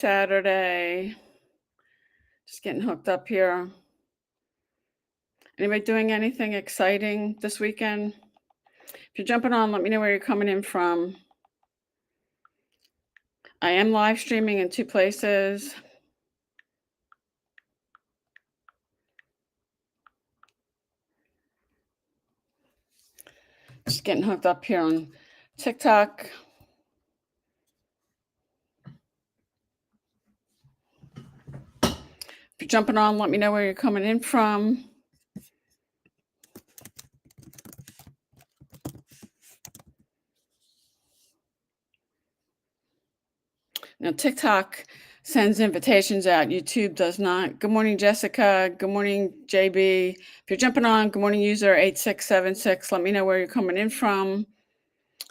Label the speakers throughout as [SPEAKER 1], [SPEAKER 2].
[SPEAKER 1] Saturday. Just getting hooked up here. Anybody doing anything exciting this weekend? If you're jumping on, let me know where you're coming in from. I am live streaming in two places. Just getting hooked up here on TikTok. If you're jumping on, let me know where you're coming in from. Now, TikTok sends invitations out. YouTube does not. Good morning, Jessica. Good morning, JB. If you're jumping on, good morning, user 8676. Let me know where you're coming in from.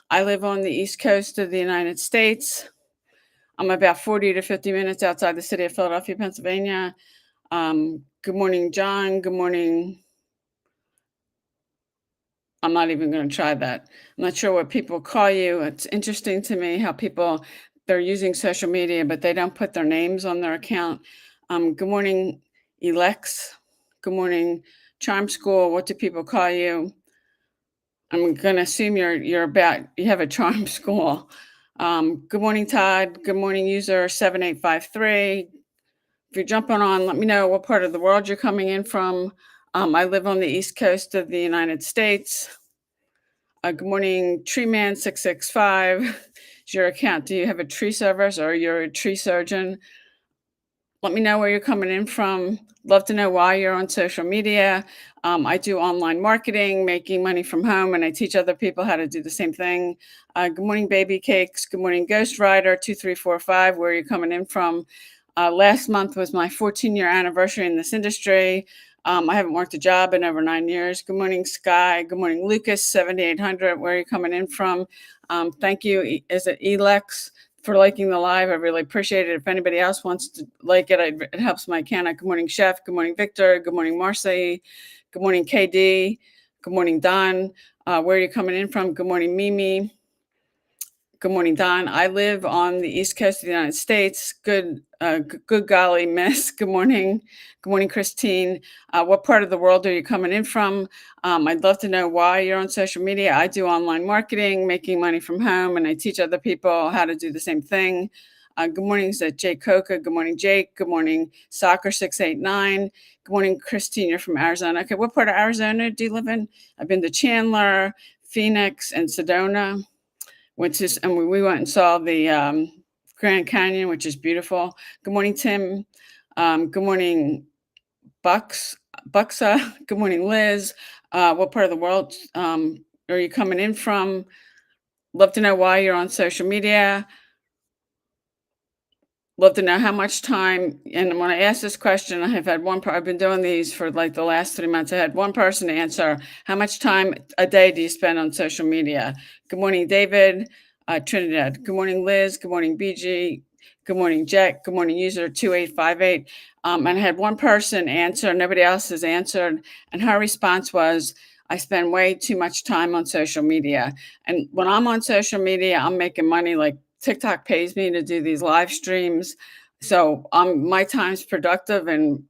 [SPEAKER 1] I live on the East Coast of the United States. I'm about 40 to 50 minutes outside the city of Philadelphia, Pennsylvania. Good morning, John. Good morning. I'm not even going to try that. I'm not sure what people call you. It's interesting to me how people, they're using social media, but they don't put their names on their account. Good morning, Elex. Good morning, Charm School. What do people call you? I'm going to assume you have a charm school. Good morning, Todd. Good morning, user 7853. If you're jumping on, let me know what part of the world you're coming in from. I live on the East Coast of the United States. Good morning, Treeman665. Is your account? Do you have a tree service or you're a tree surgeon? Let me know where you're coming in from. Love to know why you're on social media. I do online marketing, making money from home, and I teach other people how to do the same thing. Good morning, Baby Cakes. Good morning, Ghost Rider 2345. Where are you coming in from? Last month was my 14-year anniversary in this industry. I haven't worked a job in over 9 years. Good morning, Sky. Good morning, Lucas 7800. Where are you coming in from? Thank you. Is it Elex? For liking the live. I really appreciate it. If anybody else wants to like it, it helps my account. Good morning, Chef. Good morning, Victor. Good morning, Marcy. Good morning, KD. Good morning, Don. Where are you coming in from? Good morning, Mimi. Good morning, Don. I live on the East Coast of the United States. Good golly, miss. Good morning. Good morning, Christine. What part of the world are you coming in from? I'd love to know why you're on social media. I do online marketing, making money from home, and I teach other people how to do the same thing. Good morning, Jake Coca. Good morning, Jake. Good morning, Soccer689. Good morning, Christine. You're from Arizona. Okay, what part of Arizona do you live in? I've been to Chandler, Phoenix, and Sedona. And we went and saw the Grand Canyon, which is beautiful. Good morning, Tim. Good morning, Buxa. Good morning, Liz. What part of the world are you coming in from? Love to know why you're on social media. Love to know how much time. And when I ask this question, I have had I've been doing these for like the last 3 months. I had one person answer, how much time a day do you spend on social media? Good morning, David, Trinidad. Good morning, Liz. Good morning, BG. Good morning, Jack. Good morning, user 2858. And I had one person answer, nobody else has answered. And her response was, I spend way too much time on social media. And when I'm on social media, I'm making money. Like TikTok pays me to do these live streams. So my time's productive and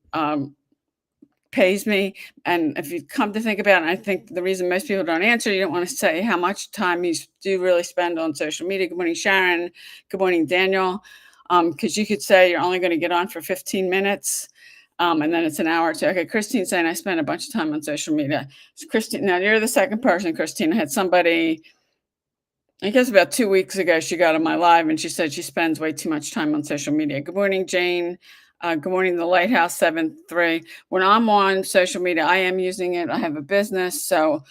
[SPEAKER 1] pays me. And if you come to think about it, I think the reason most people don't answer, you don't want to say how much time you do really spend on social media. Good morning, Sharon. Good morning, Daniel. Because you could say you're only going to get on for 15 minutes. And then it's an hour or two. Okay, Christine's saying I spend a bunch of time on social media. So Christine, now you're the second person, Christine. I had somebody, I guess about 2 weeks ago, she got on my live and she said she spends way too much time on social media. Good morning, Jane. Good morning, the Lighthouse 73. When I'm on social media, I am using it. I have a business, so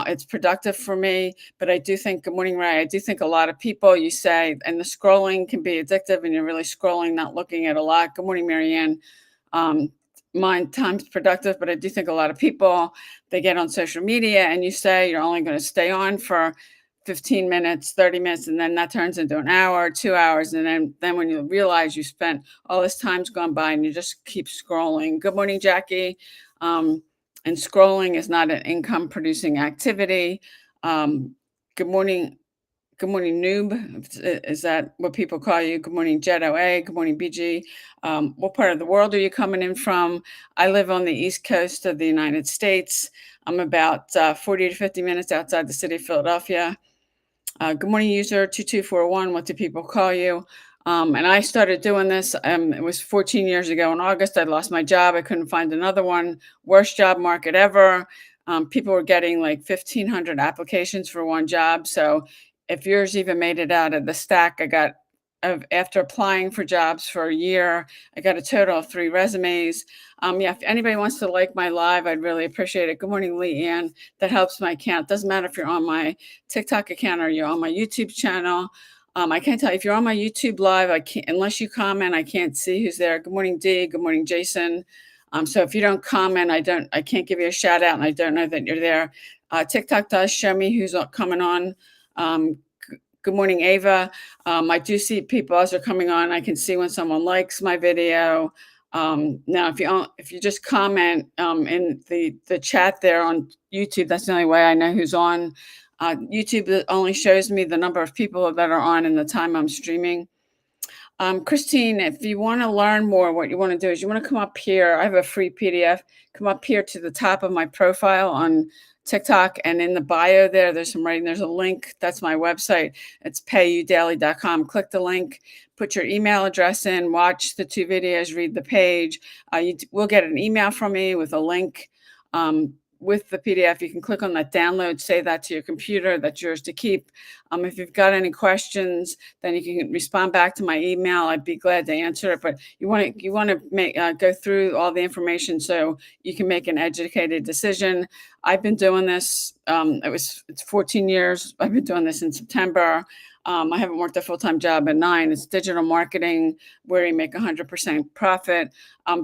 [SPEAKER 1] it's productive for me. But I do think, good morning, Ray. I do think a lot of people, you say, and the scrolling can be addictive and you're really scrolling, not looking at a lot. Good morning, Marianne. My time's productive, but I do think a lot of people, they get on social media and you say you're only going to stay on for 15 minutes, 30 minutes, and then that turns into an hour, 2 hours. And then when you realize you spent all this time's gone by and you just keep scrolling. Good morning, Jackie. And scrolling is not an income producing activity. Good morning, Good morning, Noob. Is that what people call you? Good morning, Jet OA. Good morning, BG. What part of the world are you coming in from? I live on the East Coast of the United States. I'm about 40 to 50 minutes outside the city of Philadelphia. Good morning, user 2241. What do people call you? And I started doing this. It was 14 years ago in August. I lost my job. I couldn't find another one. Worst job market ever. People were getting like 1,500 applications for one job. So if yours even made it out of the stack, after applying for jobs for a year, I got a total of 3 resumes. Yeah, if anybody wants to like my live, I'd really appreciate it. Good morning, Lee Ann. That helps my account. Doesn't matter if you're on my TikTok account or you're on my YouTube channel. I can't tell if you're on my YouTube live. I can't unless you comment. I can't see who's there. Good morning, Dee. Good morning, Jason. So if you don't comment, I can't give you a shout out, and I don't know that you're there. TikTok does show me who's coming on. Good morning, Ava. I do see people as they're coming on. I can see when someone likes my video. Now, if you just comment in the chat there on YouTube, that's the only way I know who's on. YouTube only shows me the number of people that are on and the time I'm streaming. Christine, if you want to learn more, what you want to do is you want to come up here. I have a free PDF. Come up here to the top of my profile on TikTok, and in the bio there's some writing. There's a link. That's my website. It's payudaily.com. Click the link, put your email address in, watch the 2 videos, read the page. You will get an email from me with a link. With the PDF, you can click on that download, save that to your computer. That's yours to keep. If you've got any questions, then you can respond back to my email. I'd be glad to answer it. But you want to go through all the information so you can make an educated decision. I've been doing this. It's 14 years. I've been doing this in September. I haven't worked a full-time job in 9. It's digital marketing where you make 100% profit.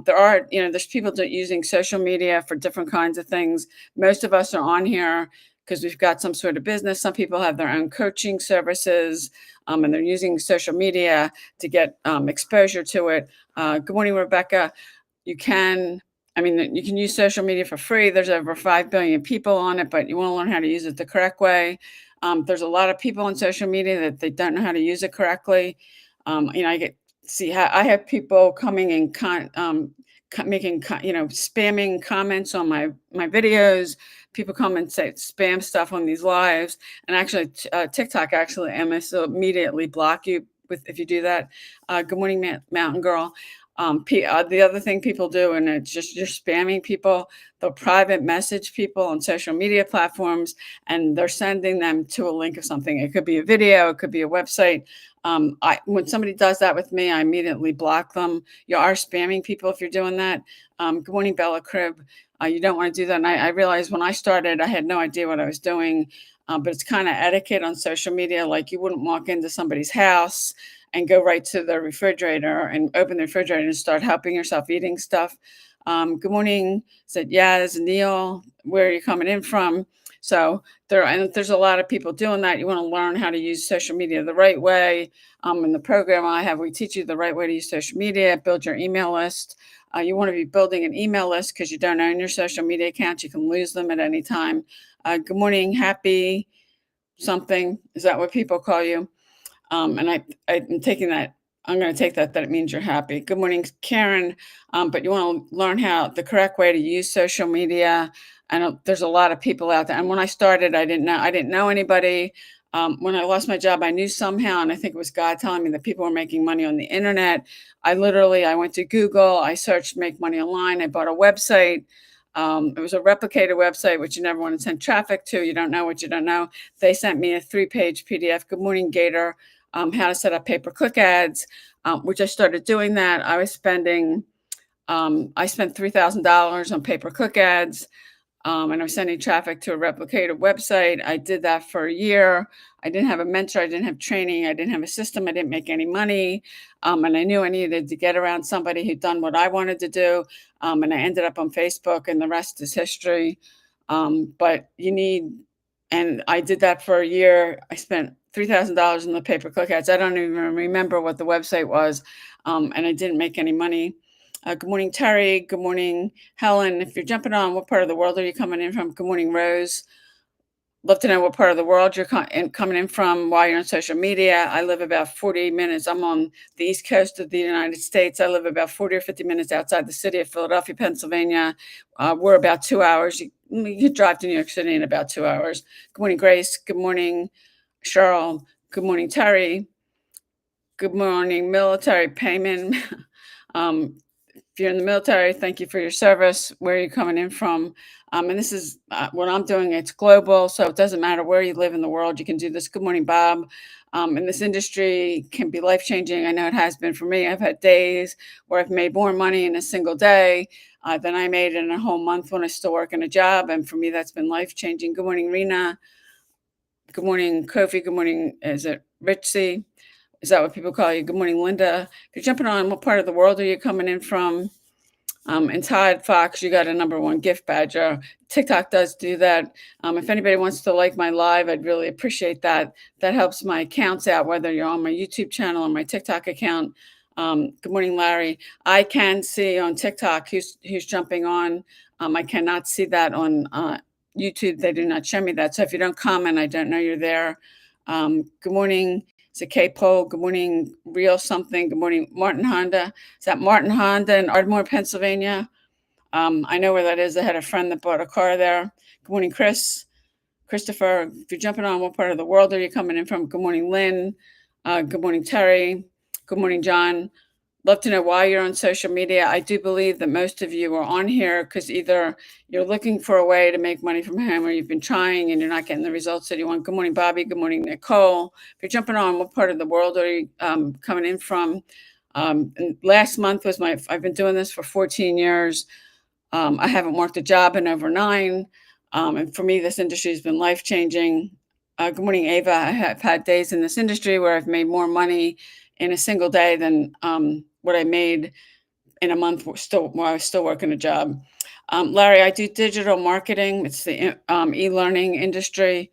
[SPEAKER 1] There's people that are using social media for different kinds of things. Most of us are on here because we've got some sort of business. Some people have their own coaching services, and they're using social media to get exposure to it. Good morning, Rebecca. You can use social media for free. There's over 5 billion people on it, but you want to learn how to use it the correct way. There's a lot of people on social media that they don't know how to use it correctly. I have people coming and spamming comments on my videos. People come and say spam stuff on these lives, and actually TikTok actually immediately block you if you do that. Good morning, Mountain Girl. The other thing people do, and it's just you're spamming people, they'll private message people on social media platforms, and they're sending them to a link of something. It could be a video, it could be a website. When somebody does that with me, I immediately block them. You are spamming people if you're doing that. Good morning, Bella Crib. You don't want to do that. And I realized when I started, I had no idea what I was doing, but it's kind of etiquette on social media. Like you wouldn't walk into somebody's house and go right to the refrigerator and open the refrigerator and start helping yourself eating stuff. Good morning, said Yaz, Neil, where are you coming in from? So there's a lot of people doing that. You want to learn how to use social media the right way. In the program I have, we teach you the right way to use social media, build your email list. You want to be building an email list because you don't own your social media accounts. You can lose them at any time. Good morning, happy something. Is that what people call you? And I'm taking that. I'm going to take that it means you're happy. Good morning, Karen. But you want to learn how the correct way to use social media. And there's a lot of people out there. And when I started, I didn't know anybody. When I lost my job, I knew somehow, and I think it was God telling me that people were making money on the internet. I went to Google. I searched make money online. I bought a website. It was a replicated website, which you never want to send traffic to. You don't know what you don't know. They sent me a 3-page PDF. Good morning, Gator. How to set up pay-per-click ads, which I started doing that. I spent $3,000 on pay-per-click ads, and I was sending traffic to a replicated website. I did that for a year. I didn't have a mentor. I didn't have training. I didn't have a system. I didn't make any money. And I knew I needed to get around somebody who'd done what I wanted to do. And I ended up on Facebook, and the rest is history. And I did that for a year. I spent $3,000 in the pay-per-click ads. I don't even remember what the website was, and I didn't make any money. Good morning, Terry. Good morning, Helen. If you're jumping on, what part of the world are you coming in from? Good morning, Rose. Love to know what part of the world you're coming in from while you're on social media. I live about 40 minutes. I'm on the East Coast of the United States. I live about 40 or 50 minutes outside the city of Philadelphia, Pennsylvania. We're about 2 hours. You could drive to New York City in about 2 hours. Good morning, Grace. Good morning, Cheryl. Good morning, Terry. Good morning, military payment. um, if you're in the military, thank you for your service. Where are you coming in from? And this is what I'm doing. It's global, so it doesn't matter where you live in the world. You can do this. Good morning, Bob. And this industry can be life changing. I know it has been for me. I've had days where I've made more money in a single day than I made in a whole month when I still work in a job. And for me, that's been life changing. Good morning, Rena. Good morning, Kofi. Good morning. Is it Richie? Is that what people call you? Good morning, Linda. If you're jumping on, what part of the world are you coming in from? And Todd Fox, you got a #1 gift badge. TikTok does do that. If anybody wants to like my live, I'd really appreciate that. That helps my accounts out, whether you're on my YouTube channel or my TikTok account. Good morning, Larry. I can see on TikTok who's jumping on. I cannot see that on YouTube. They do not show me that. So if you don't comment, I don't know you're there. Good morning. It's a K Poll. Good morning, Real Something. Good morning, Martin Honda. Is that Martin Honda in Ardmore, Pennsylvania? I know where that is. I had a friend that bought a car there. Good morning, Chris. Christopher, if you're jumping on, what part of the world are you coming in from? Good morning, Lynn. Good morning, Terry. Good morning, John. Love to know why you're on social media. I do believe that most of you are on here because either you're looking for a way to make money from home or you've been trying and you're not getting the results that you want. Good morning, Bobby. Good morning, Nicole. If you're jumping on, what part of the world are you coming in from? And last month was I've been doing this for 14 years. I haven't worked a job in over 9. And for me, this industry has been life changing. Good morning, Ava. I have had days in this industry where I've made more money in a single day than what I made in a month while I was still working a job. Larry, I do digital marketing. It's the e-learning industry,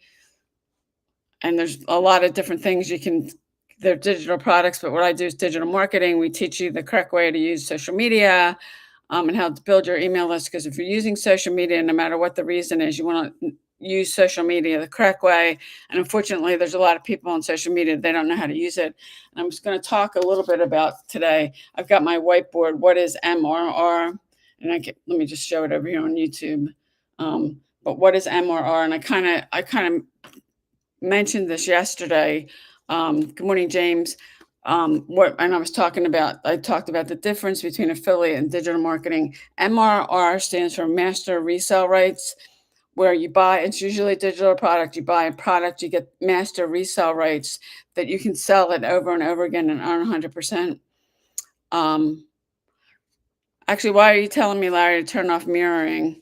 [SPEAKER 1] and there's a lot of different things you can. They're digital products, but what I do is digital marketing. We teach you the correct way to use social media, and how to build your email list. Because if you're using social media, no matter what the reason is, you want to use social media the correct way. And unfortunately, there's a lot of people on social media, they don't know how to use it. And I'm just going to talk a little bit about today. I've got my whiteboard. What is MRR? And let me just show it over here on YouTube. But what is MRR? And I kind of mentioned this yesterday. Good morning, James. And I talked about the difference between affiliate and digital marketing. MRR stands for master resale rights, where you buy, it's usually a digital product. You buy a product, you get master resale rights that you can sell it over and over again and earn 100%. Actually, why are you telling me, Larry, to turn off mirroring?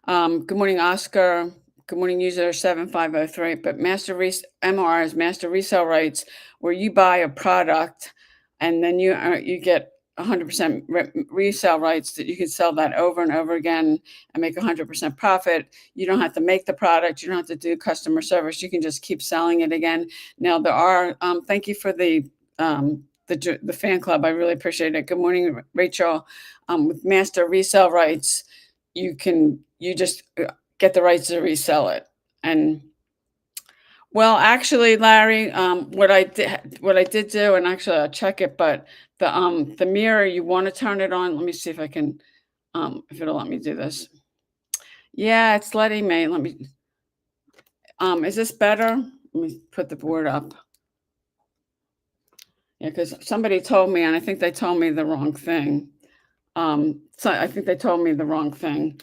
[SPEAKER 1] Good morning, Oscar. Good morning, user 7503. But MR is master resale rights, where you buy a product and then you get 100% resale rights that you can sell that over and over again and make 100% profit. You don't have to make the product. You don't have to do customer service. You can just keep selling it again. Now there are. Thank you for the fan club. I really appreciate it. Good morning, Rachel. With master resale rights, you just get the rights to resell it. And well, actually, Larry, what I did do, and actually I'll check it, but the mirror, you want to turn it on. Let me see if I can, if it'll let me do this. Yeah, it's letting me. Let me. Is this better? Let me put the board up. Yeah, because somebody told me, and I think they told me the wrong thing. So I think they told me the wrong thing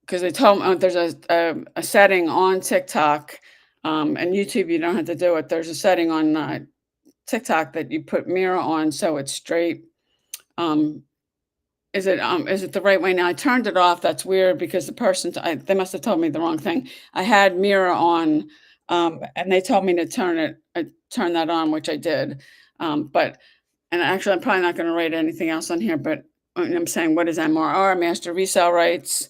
[SPEAKER 1] because they told me there's a setting on TikTok and YouTube. You don't have to do it. There's a setting on TikTok that you put mirror on so it's straight. Is it the right way? Now I turned it off. That's weird because the person they must have told me the wrong thing. I had mirror on, and they told me to turn that on, which I did. And actually, I'm probably not going to write anything else on here. But I'm saying, what is MRR? Master resale rights.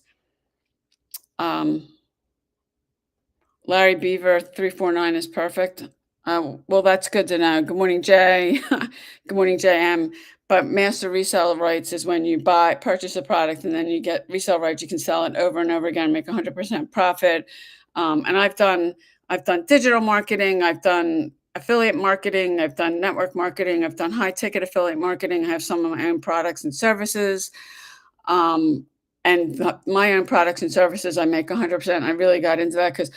[SPEAKER 1] Larry Beaver 349 is perfect. Well, that's good to know. Good morning, Jay. Good morning, JM. But master resale rights is when you purchase a product and then you get resale rights. You can sell it over and over again, make 100% profit. And I've done digital marketing, I've done affiliate marketing, I've done network marketing, I've done high ticket affiliate marketing. I have some of my own products and services. Um, and my own products and services, I make 100%. I really got into that because,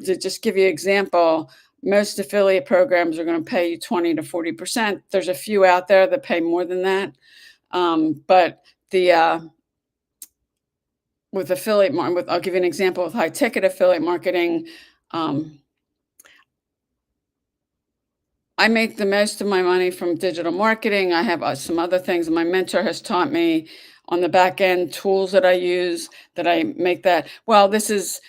[SPEAKER 1] to just give you an example, most affiliate programs are going to pay you 20 to 40%. There's a few out there that pay more than that. But the with affiliate mar- with I'll give you an example with high ticket affiliate marketing. Um, I make the most of my money from digital marketing. I have some other things my mentor has taught me on the back end tools that I use that I make that. Well, this is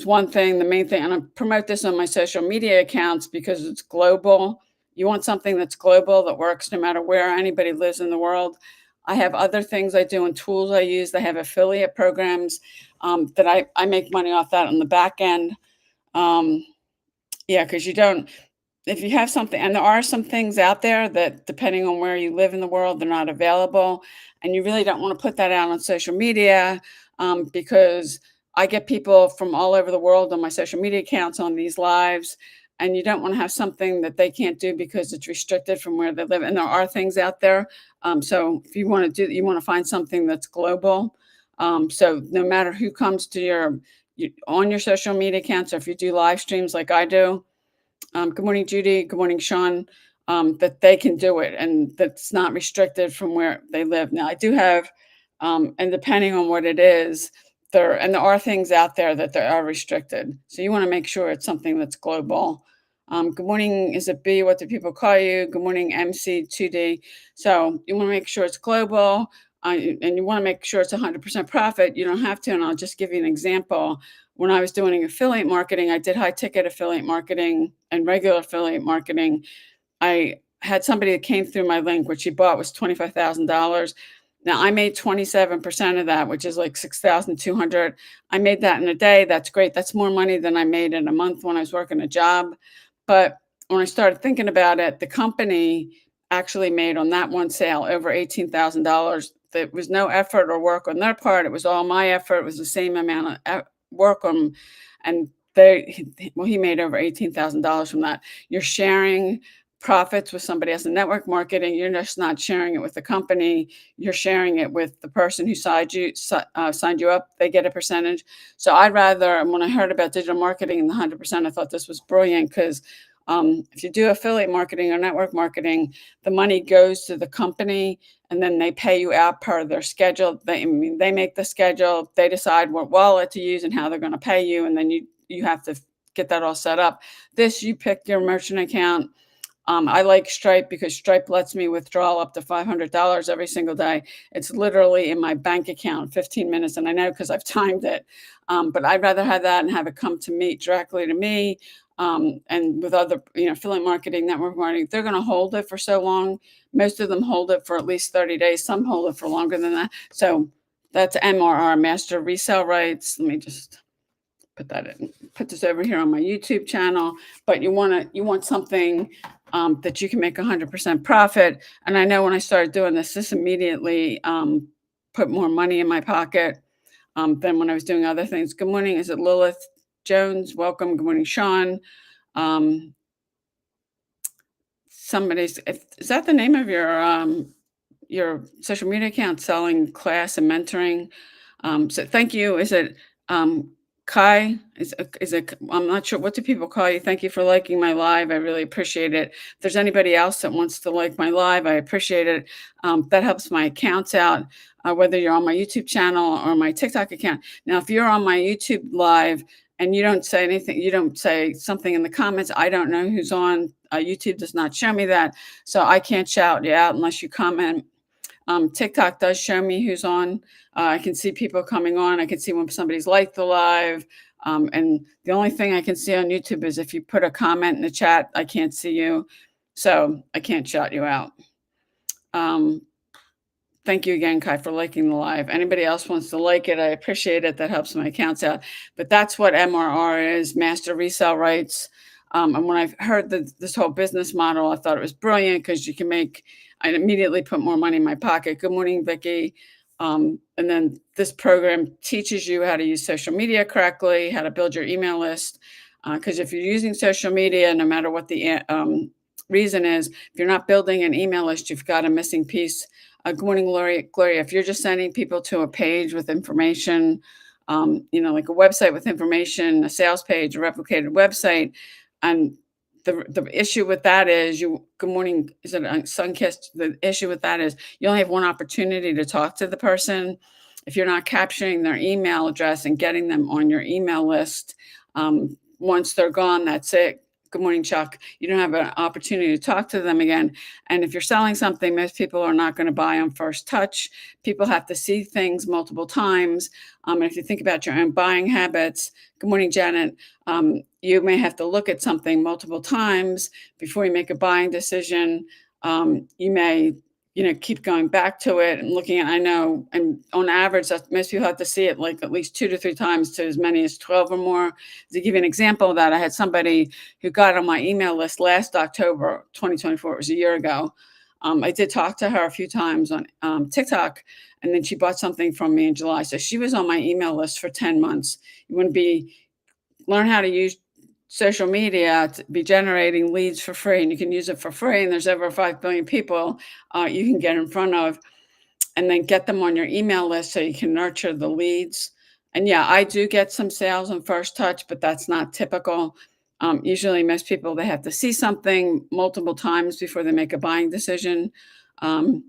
[SPEAKER 1] one thing, the main thing, and I promote this on my social media accounts because it's global. You want something that's global that works no matter where anybody lives in the world. I have other things I do and tools I use. I have affiliate programs that I make money off that on the back end. Um, yeah, because you don't if you have something, and there are some things out there that depending on where you live in the world, they're not available, and you really don't want to put that out on social media, because I get people from all over the world on my social media accounts on these lives, and you don't want to have something that they can't do because it's restricted from where they live. And there are things out there. So if you want to you want to find something that's global. So no matter who comes to on your social media accounts, or if you do live streams like I do, good morning, Judy. Good morning, Sean. That they can do it and that's not restricted from where they live. Now, I do have, and depending on what it is, there are things out there that they are restricted. So you want to make sure it's something that's global. Good morning. Is it B? What do people call you? Good morning, MC2D. So you want to make sure it's global, and you want to make sure it's 100% profit. You don't have to, and I'll just give you an example. When I was doing affiliate marketing, I did high ticket affiliate marketing and regular affiliate marketing. I had somebody that came through my link, which she bought was $25,000. Now I made 27% of that, which is like 6,200. I made that in a day. That's great. That's more money than I made in a month when I was working a job. But when I started thinking about it, the company actually made on that one sale over $18,000. There was no effort or work on their part. It was all my effort. It was the same amount of work on, and he made over $18,000 from that. You're sharing profits with somebody else in network marketing. You're just not sharing it with the company. You're sharing it with the person who signed you up. They get a percentage. So I'd rather, when I heard about digital marketing and the 100%, I thought this was brilliant because if you do affiliate marketing or network marketing, the money goes to the company and then they pay you out per their schedule. They make the schedule, they decide what wallet to use and how they're going to pay you, and then you have to get that all set up. This, you pick your merchant account. I like Stripe because Stripe lets me withdraw up to $500 every single day. It's literally in my bank account, 15 minutes, and I know because I've timed it. But I'd rather have that and have it come to me directly to me. And with other, affiliate marketing, network marketing, they're going to hold it for so long. Most of them hold it for at least 30 days. Some hold it for longer than that. So that's MRR, Master Resale Rights. Let me just put this over here on my YouTube channel. But you want something that you can make 100% profit. And I know when I started doing this immediately put more money in my pocket than when I was doing other things. Good morning. Is it Lilith Jones? Welcome. Good morning, Sean. Um, is that the name of your social media account, selling class and mentoring? So thank you. Is it Kai? Is it? I'm not sure. What do people call you? Thank you for liking my live. I really appreciate it. If there's anybody else that wants to like my live, I appreciate it. That helps my accounts out, whether you're on my YouTube channel or my TikTok account. Now, if you're on my YouTube live and you don't say anything, you don't say something in the comments, I don't know who's on. YouTube does not show me that, so I can't shout you out unless you comment. TikTok does show me who's on. I can see people coming on. I can see when somebody's liked the live. And the only thing I can see on YouTube is if you put a comment in the chat, I can't see you. So I can't shout you out. Thank you again, Kai, for liking the live. Anybody else wants to like it, I appreciate it. That helps my accounts out. But that's what MRR is, Master Resale Rights. And when I heard this whole business model, I thought it was brilliant because I immediately put more money in my pocket. Good morning, Vicki. And then this program teaches you how to use social media correctly, how to build your email list. Because if you're using social media, no matter what the reason is, if you're not building an email list, you've got a missing piece. Good morning, Gloria. Gloria, if you're just sending people to a page with information, like a website with information, a sales page, a replicated website, and the issue with that is good morning, is it Sunkist? The issue with that is you only have one opportunity to talk to the person. If you're not capturing their email address and getting them on your email list, once they're gone, that's it. Good morning, Chuck. You don't have an opportunity to talk to them again. And if you're selling something, most people are not going to buy on first touch. People have to see things multiple times. And if you think about your own buying habits, good morning, Janet. You may have to look at something multiple times before you make a buying decision. You may, keep going back to it and looking at. I know, and on average, most people have to see it like at least 2 to 3 times to as many as 12 or more. To give you an example of that, I had somebody who got on my email list last October 2024. It was a year ago. I did talk to her a few times on TikTok, and then she bought something from me in July. So she was on my email list for 10 months. You want to learn how to use social media to be generating leads for free, and you can use it for free. And there's over 5 billion people you can get in front of, and then get them on your email list so you can nurture the leads. And yeah, I do get some sales on first touch, but that's not typical. Usually, most people, they have to see something multiple times before they make a buying decision. Um,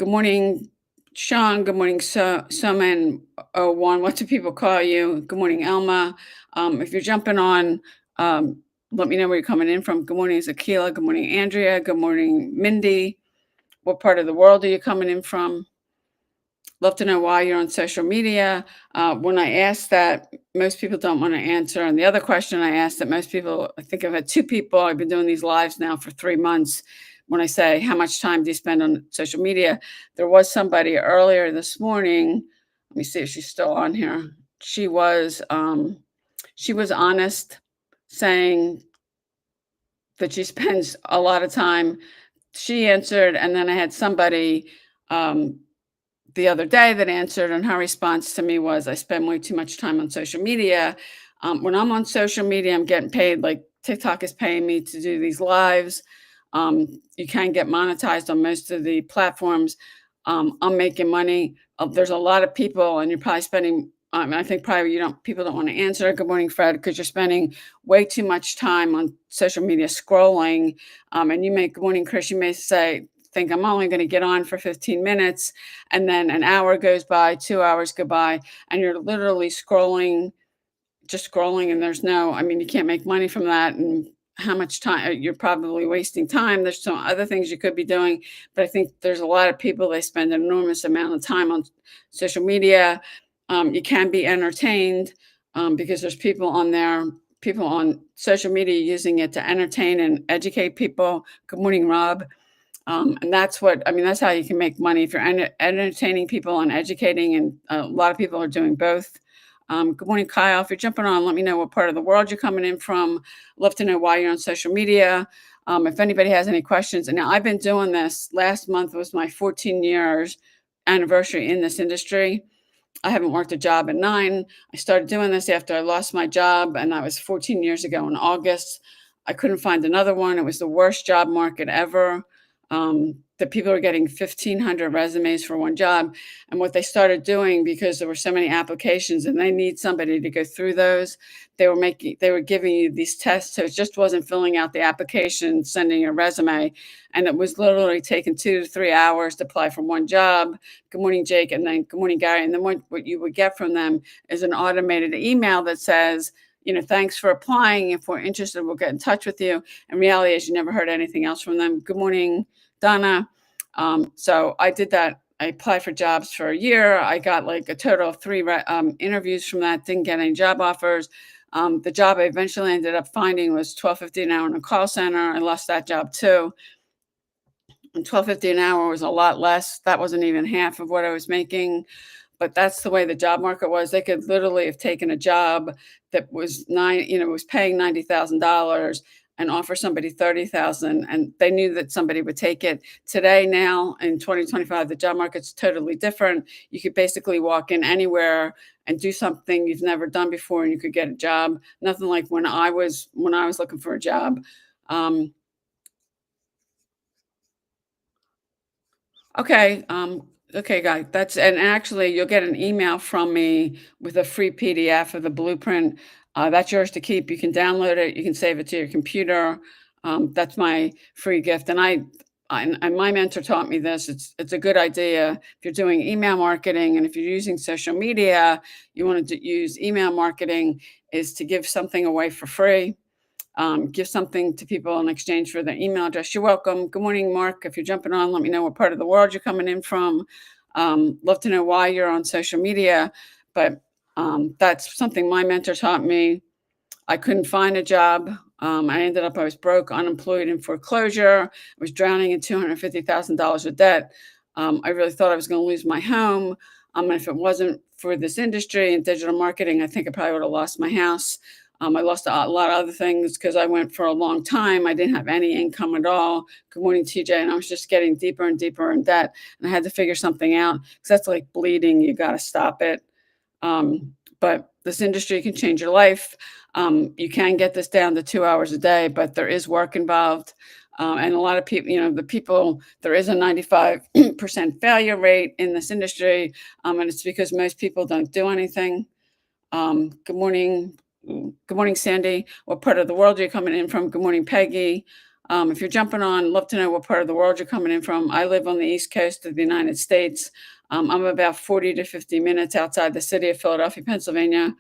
[SPEAKER 1] Good morning, Sean. Good morning, Soman. Oh, one. What do people call you? Good morning, Elma. If you're jumping on, let me know where you're coming in from. Good morning, Zakila. Good morning, Andrea. Good morning, Mindy. What part of the world are you coming in from? Love to know why you're on social media. When I ask that, most people don't want to answer. And the other question I asked that most people, I think I've had 2 people, I've been doing these lives now for 3 months. When I say, how much time do you spend on social media? There was somebody earlier this morning. Let me see if she's still on here. She was honest, saying that she spends a lot of time. She answered, and then I had somebody the other day that answered, and her response to me was, I spend way too much time on social media. When I'm on social media, I'm getting paid. Like TikTok is paying me to do these lives. You can get monetized on most of the platforms. I'm making money. There's a lot of people, and you're probably spending. I think probably people don't want to answer. Good morning, Fred, because you're spending way too much time on social media scrolling. And good morning, Chris. You may think I'm only going to get on for 15 minutes, and then an hour goes by, 2 hours go by, and you're literally just scrolling, and you can't make money from that. And how much time you're probably wasting time. There's some other things you could be doing, but I think there's a lot of people, they spend an enormous amount of time on social media. You can be entertained because there's people on social media using it to entertain and educate people. Good morning, Rob. And that's how you can make money, if you're entertaining people and educating. And a lot of people are doing both. Good morning, Kyle. If you're jumping on, let me know what part of the world you're coming in from. Love to know why you're on social media. If anybody has any questions. And now I've been doing this. Last month was my 14 years anniversary in this industry. I haven't worked a job in 9. I started doing this after I lost my job, and that was 14 years ago in August. I couldn't find another one. It was the worst job market ever. The people were getting 1,500 resumes for one job. And what they started doing, because there were so many applications and they need somebody to go through those, they were giving you these tests. So it just wasn't filling out the application, sending a resume. And it was literally taking 2 to 3 hours to apply for one job. Good morning, Jake. And then good morning, Gary. And then what you would get from them is an automated email that says, thanks for applying. If we're interested, we'll get in touch with you. And reality is you never heard anything else from them. Good morning, Donna. So I did that. I applied for jobs for a year. I got like a total of 3 interviews from that. Didn't get any job offers. The job I eventually ended up finding was $12.50 an hour in a call center. I lost that job too. And $12.50 an hour was a lot less. That wasn't even half of what I was making. But that's the way the job market was. They could literally have taken a job that was was paying $90,000, and offer somebody 30,000, and they knew that somebody would take it. Today, now in 2025, the job market's totally different. You could basically walk in anywhere and do something you've never done before, and you could get a job. Nothing like when I was looking for a job. Um, Okay, okay, guy. That's and actually, you'll get an email from me with a free PDF of the blueprint. That's yours to keep. You can download it. You can save it to your computer. That's my free gift. And my mentor taught me this. It's a good idea if you're doing email marketing and if you're using social media. You want to use email marketing is to give something away for free, give something to people in exchange for their email address. You're welcome. Good morning, Mark. If you're jumping on, let me know what part of the world you're coming in from. Love to know why you're on social media. But that's something my mentor taught me. I couldn't find a job. I was broke, unemployed, in foreclosure. I was drowning in $250,000 of debt. I really thought I was going to lose my home. And if it wasn't for this industry and digital marketing, I think I probably would have lost my house. I lost a lot of other things because I went for a long time. I didn't have any income at all. Good morning, TJ. And I was just getting deeper and deeper in debt. And I had to figure something out because that's like bleeding. You got to stop it. But this industry can change your life. You can get this down to 2 hours a day, but there is work involved. And a lot of people, there is a 95% failure rate in this industry. And it's because most people don't do anything. Good morning. Good morning, Sandy. What part of the world are you coming in from? Good morning, Peggy. If you're jumping on, love to know what part of the world you're coming in from. I live on the East Coast of the United States. I'm about 40 to 50 minutes outside the city of Philadelphia, Pennsylvania.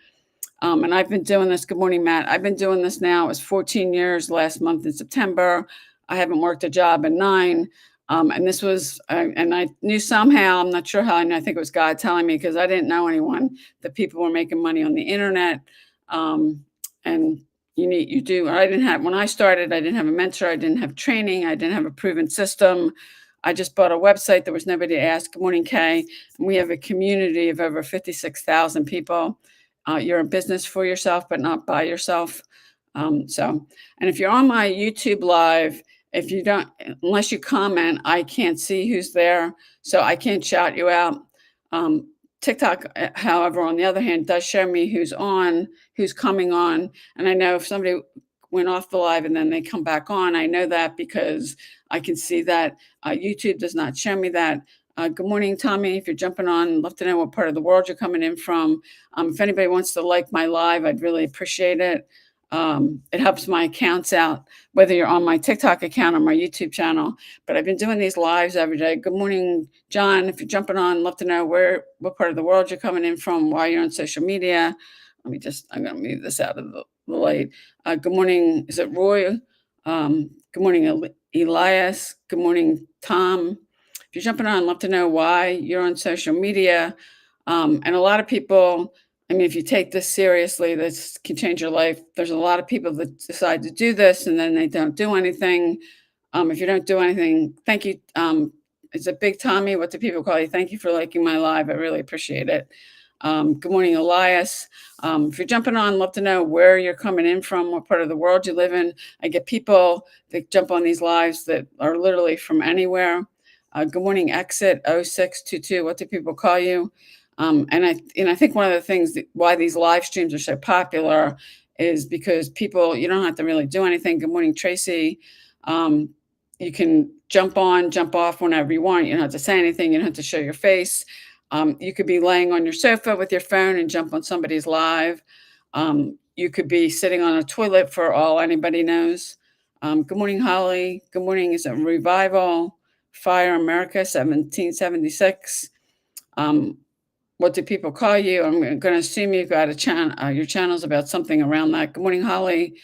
[SPEAKER 1] And I've been doing this. Good morning, Matt. I've been doing this now. It was 14 years last month in September. I haven't worked a job in 9. And I knew somehow, I'm not sure how, and I think it was God telling me because I didn't know anyone, that people were making money on the internet. And I didn't have, when I started, I didn't have a mentor. I didn't have training. I didn't have a proven system. I just bought a website. There was nobody to ask. Good morning, Kay. And we have a community of over 56,000 people. You're in business for yourself, but not by yourself. And if you're on my YouTube live, if you don't, unless you comment, I can't see who's there, so I can't shout you out. Um, TikTok, however, on the other hand, does show me who's on, who's coming on, and I know if somebody went off the live and then they come back on, I know that because I can see that. YouTube does not show me that. Good morning, Tommy. If you're jumping on, love to know what part of the world you're coming in from. If anybody wants to like my live, I'd really appreciate it. It helps my accounts out, whether you're on my TikTok account or my YouTube channel. But I've been doing these lives every day. Good morning, John. If you're jumping on, love to know what part of the world you're coming in from, why you're on social media. I'm going to move this out of the light. Good morning. Is it Roy? Good morning, Elias. Good morning, Tom. If you're jumping on, love to know why you're on social media. And a lot of people, I mean, if you take this seriously, this can change your life. There's a lot of people that decide to do this and then they don't do anything. If you don't do anything, thank you. It's a big Tommy. What do people call you? Thank you for liking my live. I really appreciate it. Good morning, Elias. If you're jumping on, love to know where you're coming in from, what part of the world you live in. I get people that jump on these lives that are literally from anywhere. Good morning, Exit 0622. What do people call you? And I think one of the things why these live streams are so popular is because you don't have to really do anything. Good morning, Tracy. You can jump on, jump off whenever you want. You don't have to say anything. You don't have to show your face. You could be laying on your sofa with your phone and jump on somebody's live. You could be sitting on a toilet for all anybody knows. Good morning, Holly. Good morning. Is it Revival? Fire America 1776. What do people call you? I'm going to assume you've got your channel's about something around that. Good morning, Holly.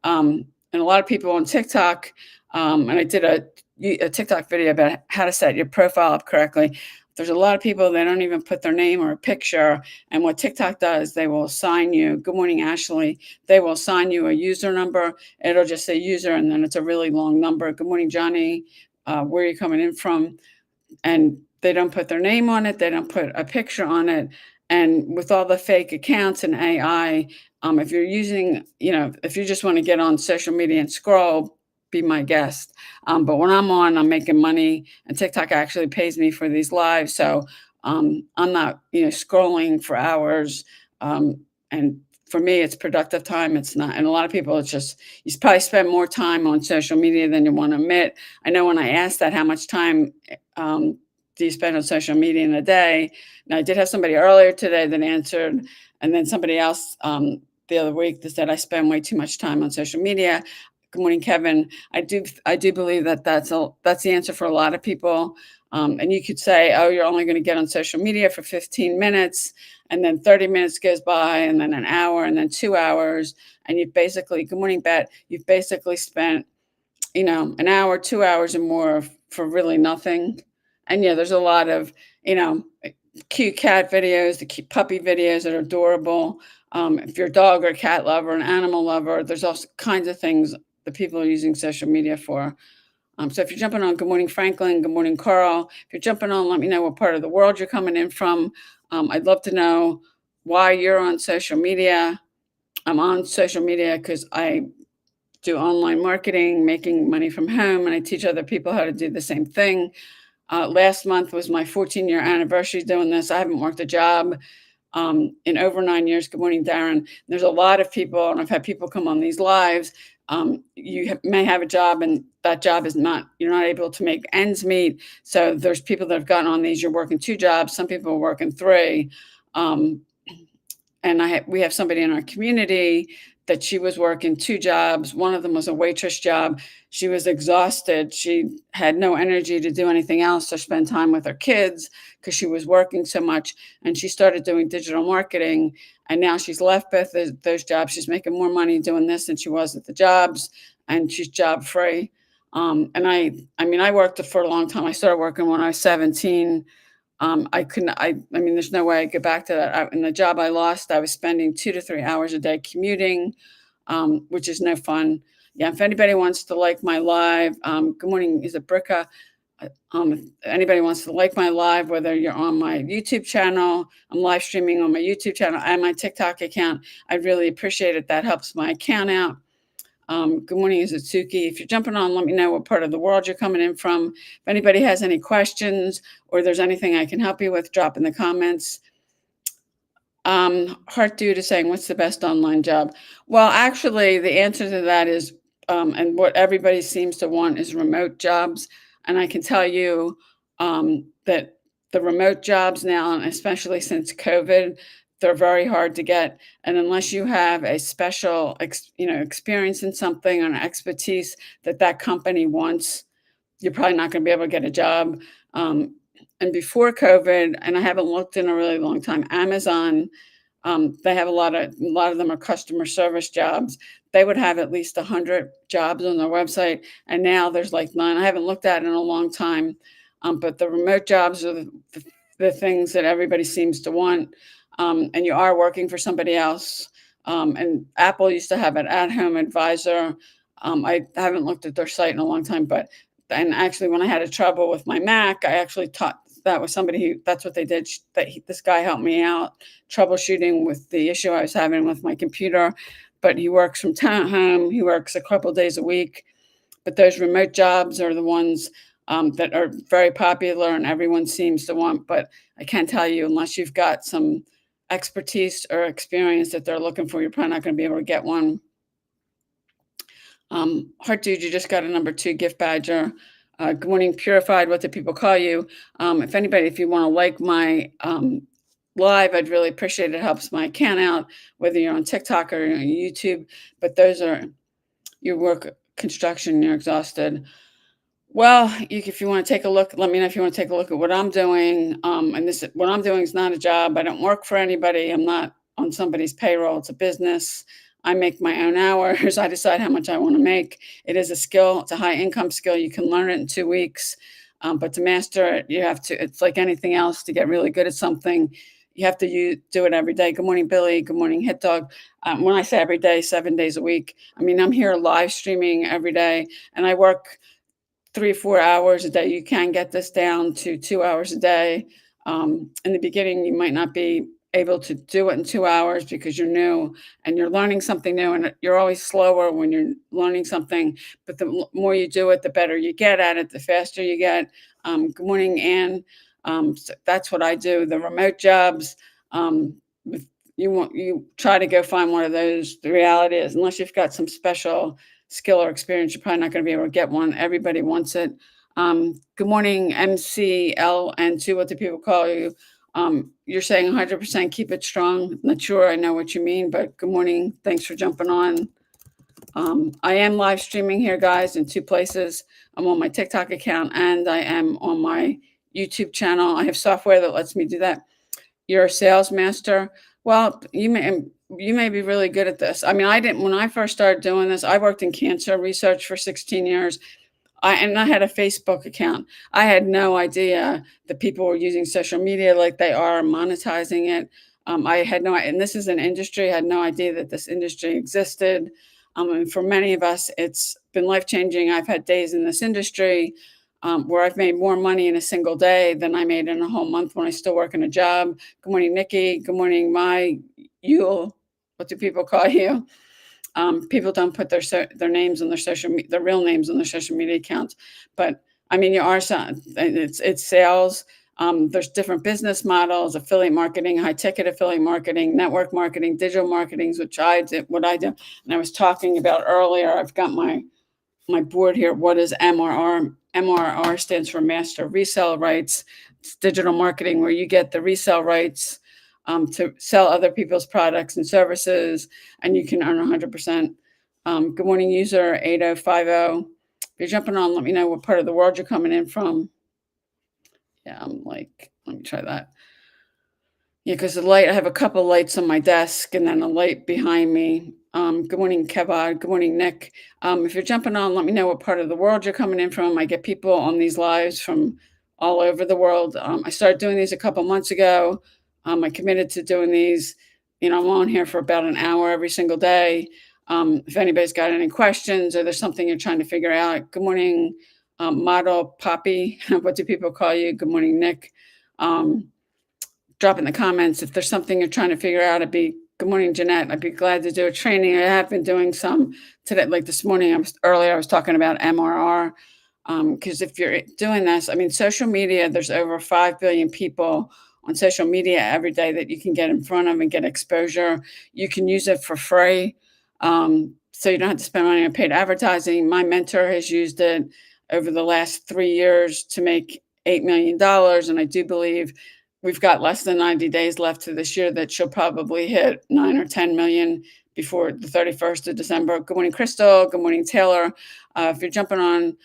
[SPEAKER 1] And a lot of people on TikTok, and I did a TikTok video about how to set your profile up correctly. There's a lot of people that don't even put their name or a picture. And what TikTok does, they will assign you. Good morning, Ashley. They will assign you a user number. It'll just say user, and then it's a really long number. Good morning, Johnny. Where are you coming in from? And they don't put their name on it. They don't put a picture on it. And with all the fake accounts and AI, if you're using, if you just want to get on social media and scroll, be my guest. But when I'm on, I'm making money, and TikTok actually pays me for these lives. So I'm not, scrolling for hours. And for me, it's productive time. It's not. And a lot of people, it's just, you probably spend more time on social media than you want to admit. I know when I asked that, how much time do you spend on social media in a day? Now, I did have somebody earlier today that answered, and then somebody else the other week that said I spend way too much time on social media. Good morning, Kevin. I do believe that that's the answer for a lot of people. And you could say, oh, you're only going to get on social media for 15 minutes, and then 30 minutes goes by, and then an hour, and then 2 hours, and you've basically, good morning, Bet, you've basically spent, an hour, 2 hours or more for really nothing. And yeah, there's a lot of, you know, cute cat videos, the cute puppy videos that are adorable. If you're a dog or cat lover, an animal lover, there's all kinds of things that people are using social media for. So if you're jumping on, good morning, Franklin. Good morning, Carl. If you're jumping on, let me know what part of the world you're coming in from. I'd love to know why you're on social media. I'm on social media because I do online marketing, making money from home, and I teach other people how to do the same thing. Last month was my 14-year anniversary doing this. I haven't worked a job in over 9 years. Good morning, Darren. There's a lot of people, and I've had people come on these lives. May have a job, and that job is not, you're not able to make ends meet. So there's people that have gotten on these, you're working 2 jobs, some people are working 3. Um, and we have somebody in our community that she was working 2 jobs. One of them was a waitress job. She was exhausted. She had no energy to do anything else or spend time with her kids because she was working so much. And she started doing digital marketing. And now she's left both those jobs. She's making more money doing this than she was at the jobs, and she's job free. And I mean, I worked for a long time. I started working when I was 17. I couldn't, I mean, there's no way I could get back to that. In the job I lost, I was spending 2 to 3 hours a day commuting, which is no fun. Yeah, if anybody wants to like my live, good morning, is it Bricka? If anybody wants to like my live, whether you're on my YouTube channel, I'm live streaming on my YouTube channel and my TikTok account, I'd really appreciate it. That helps my account out. Good morning, Izutsuki. If you're jumping on, let me know what part of the world you're coming in from. If anybody has any questions or there's anything I can help you with, drop in the comments. Heart Dude is saying, what's the best online job? Well, actually, the answer to that is, and what everybody seems to want is remote jobs. And I can tell you that the remote jobs now, and especially since COVID, they're very hard to get. And unless you have a special, experience in something or an expertise that company wants, you're probably not going to be able to get a job. And before COVID, and I haven't looked in a really long time, Amazon, they have a lot of them are customer service jobs. They would have at least 100 jobs on their website, and now there's like 9. I haven't looked at it in a long time, but the remote jobs are the things that everybody seems to want, and you are working for somebody else. And Apple used to have an at-home advisor. I haven't looked at their site in a long time, but and actually, when I had a trouble with my Mac, I actually taught that was somebody who that's what they did. This guy helped me out troubleshooting with the issue I was having with my computer. But he works from home. He works a couple days a week. But those remote jobs are the ones that are very popular and everyone seems to want. But I can't tell you, unless you've got some expertise or experience that they're looking for, you're probably not going to be able to get one. Heart Dude, you just got a number 2 gift badger. Good morning, Purified. What do people call you? If you want to like my live, I'd really appreciate it. It helps my account out, whether you're on TikTok or on YouTube. But those are your work construction, you're exhausted. Well, if you want to take a look, let me know if you want to take a look at what I'm doing. What I'm doing is not a job. I don't work for anybody. I'm not on somebody's payroll. It's a business. I make my own hours. I decide how much I want to make. It is a skill. It's a high income skill. You can learn it in 2 weeks. But to master it, it's like anything else. To get really good at something, you have to do it every day. Good morning, Billy. Good morning, Hit Dog. When I say every day, 7 days a week, I mean, I'm here live streaming every day, and I work 3 or 4 hours a day. You can get this down to 2 hours a day. In the beginning, you might not be able to do it in 2 hours because you're new and you're learning something new, and you're always slower when you're learning something. But the more you do it, the better you get at it, the faster you get. Good morning, Anne. So that's what I do. The remote jobs. If you try to go find one of those. The reality is, unless you've got some special skill or experience, you're probably not going to be able to get one. Everybody wants it. Good morning, MCL, and to what do people call you? You're saying 100% keep it strong. Not sure I know what you mean, but good morning. Thanks for jumping on. I am live streaming here, guys, in two places. I'm on my TikTok account and I am on my YouTube channel. I have software that lets me do that. You're a sales master. Well, you may be really good at this. I mean, I didn't when I first started doing this. I worked in cancer research for 16 years. I had a Facebook account. I had no idea that people were using social media like they are, monetizing it. I had no, and this is an industry. I had no idea that this industry existed. And for many of us, it's been life changing. I've had days in this industry where I've made more money in a single day than I made in a whole month when I still work in a job. Good morning, Nikki. Good morning, Yule. What do people call you? People don't put their names on their real names on their social media accounts, but I mean, you are some, it's sales. There's different business models: affiliate marketing, high ticket affiliate marketing, network marketing, digital marketings, which I did, what I do. And I was talking about earlier. I've got my board here. What is MRR? MRR stands for Master Resale Rights. It's digital marketing where you get the resale rights to sell other people's products and services, and you can earn 100%. Good morning, user 8050. If you're jumping on, let me know what part of the world you're coming in from. Yeah, let me try that. Yeah, because the light, I have a couple lights on my desk and then a light behind me. Good morning, Kevad. Good morning, Nick. If you're jumping on, let me know what part of the world you're coming in from. I get people on these lives from all over the world. I started doing these a couple months ago. I committed to doing these. I'm on here for about an hour every single day. If anybody's got any questions or there's something you're trying to figure out, good morning, Model Poppy. What do people call you? Good morning, Nick. Drop in the comments if there's something you're trying to figure out. Good morning, Jeanette. I'd be glad to do a training. I have been doing some today, like this morning. I was talking about MRR. Because if you're doing this, I mean, social media, there's over 5 billion people on social media every day that you can get in front of and get exposure. You can use it for free. So you don't have to spend money on paid advertising. My mentor has used it over the last 3 years to make $8 million. And I do believe we've got less than 90 days left to this year that she'll probably hit 9 or 10 million before the 31st of December. Good morning, Crystal. Good morning, Taylor. If you're jumping on,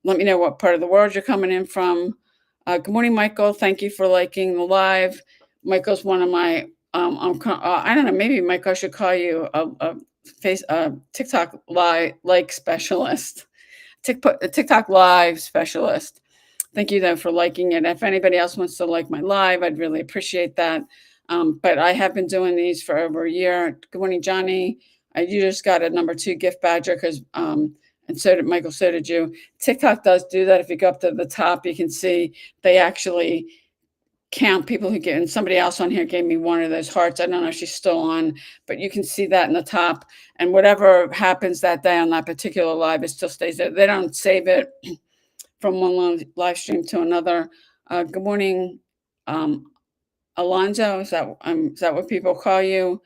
[SPEAKER 1] let me know what part of the world you're coming in from. Good morning, Michael. Thank you for liking the live. Michael's one of my, I don't know, maybe Michael, I should call you a TikTok like specialist, TikTok live specialist. Thank you, though, for liking it. If anybody else wants to like my live, I'd really appreciate that. But I have been doing these for over a year. Good morning, Johnny. You just got a number 2 gift badger because, and so did Michael, so did you. TikTok does do that. If you go up to the top, you can see they actually count people who get, and somebody else on here gave me one of those hearts. I don't know if she's still on, but you can see that in the top. And whatever happens that day on that particular live, it still stays there. They don't save it from one live stream to another. Good morning, Alonzo. Is that what people call you?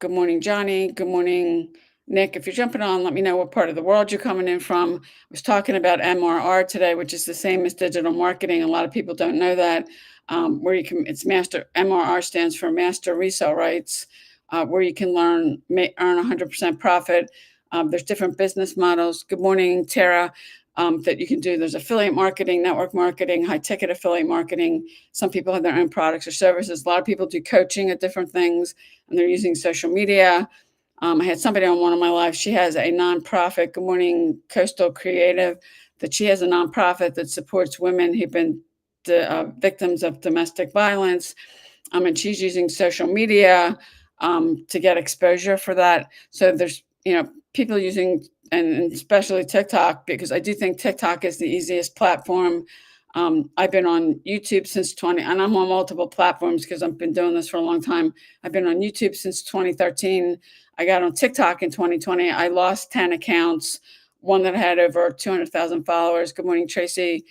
[SPEAKER 1] Good morning, Johnny. Good morning, Nick. If you're jumping on, let me know what part of the world you're coming in from. I was talking about MRR today, which is the same as digital marketing. A lot of people don't know that. It's Master, MRR stands for Master Resale Rights, where you can earn 100% profit. There's different business models. Good morning, Tara. That you can do. There's affiliate marketing, network marketing, high ticket affiliate marketing. Some people have their own products or services. A lot of people do coaching at different things, and they're using social media. I had somebody on one of my lives. She has a nonprofit. Good morning, Coastal Creative. That she has a nonprofit that supports women who've been victims of domestic violence, and she's using social media to get exposure for that. So there's people using, and especially TikTok, because I do think TikTok is the easiest platform I've been on YouTube since 20, and I'm on multiple platforms because I've been doing this for a long time. I've been on YouTube since 2013. I got on TikTok in 2020. I lost 10 accounts, one that had over 200,000 followers. Good morning, Tracy.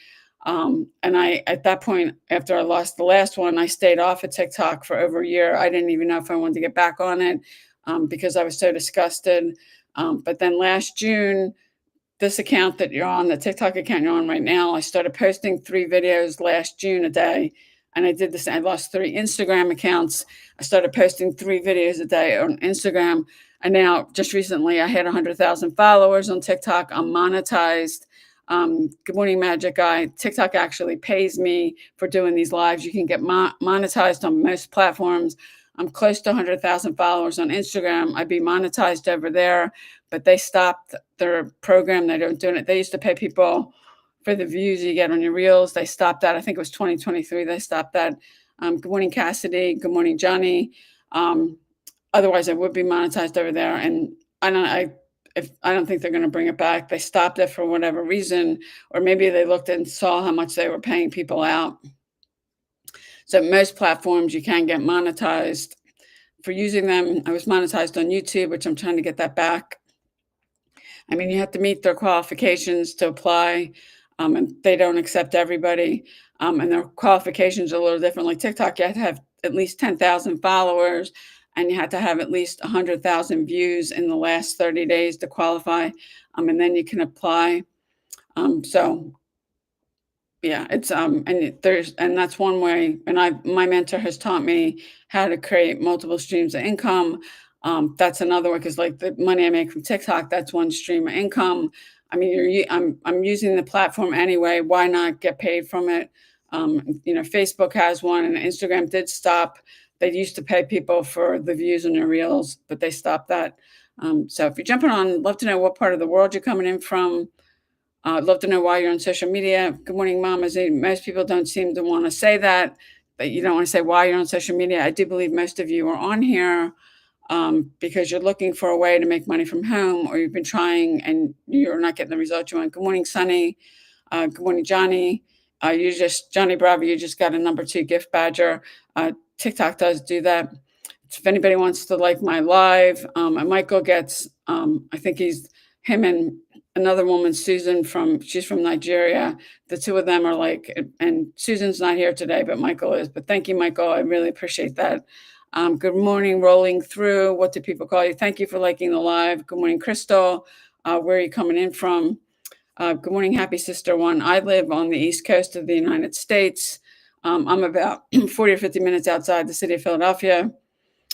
[SPEAKER 1] And at that point, after I lost the last one, I stayed off of TikTok for over a year. I didn't even know if I wanted to get back on it because I was so disgusted. But then last June, this account that you're on, the TikTok account you're on right now, I started posting 3 videos last June a day, and I did this. I lost 3 Instagram accounts. I started posting 3 videos a day on Instagram, and now just recently I hit 100,000 followers on TikTok. I'm monetized. Good morning, Magic Guy. TikTok actually pays me for doing these lives. You can get monetized on most platforms. I'm close to 100,000 followers on Instagram. I'd be monetized over there, but they stopped their program. They don't do it. They used to pay people for the views you get on your reels. They stopped that. I think it was 2023. They stopped that. Good morning, Cassidy. Good morning, Johnny. Um, Otherwise, I would be monetized over there. And I don't think they're going to bring it back. They stopped it for whatever reason, or maybe they looked and saw how much they were paying people out. So most platforms you can get monetized for using them. I was monetized on YouTube, which I'm trying to get that back. I mean, you have to meet their qualifications to apply, and they don't accept everybody. And their qualifications are a little different. Like TikTok, you have to have at least 10,000 followers, and you have to have at least 100,000 views in the last 30 days to qualify, and then you can apply. So yeah, it's and that's one way. And my mentor has taught me how to create multiple streams of income. That's another way because like the money I make from TikTok, that's one stream of income. I mean, I'm using the platform anyway. Why not get paid from it? Facebook has one, and Instagram did stop. They used to pay people for the views on their reels, but they stopped that. So if you're jumping on, love to know what part of the world you're coming in from. I'd love to know why you're on social media. Good morning, Mama Z. Most people don't seem to want to say that, but you don't want to say why you're on social media. I do believe most of you are on here because you're looking for a way to make money from home, or you've been trying and you're not getting the results you want. Good morning, Sunny. Good morning, Johnny. Johnny Bravo, you just got a #2 gift badger. TikTok does do that. If anybody wants to like my live, and Michael gets, I think him and another woman, Susan she's from Nigeria. The two of them are like, and Susan's not here today, but Michael is. But thank you, Michael. I really appreciate that. Good morning, rolling through. What do people call you? Thank you for liking the live. Good morning, Crystal. Where are you coming in from? Good morning, Happy Sister One. I live on the East Coast of the United States. I'm about 40 or 50 minutes outside the city of Philadelphia.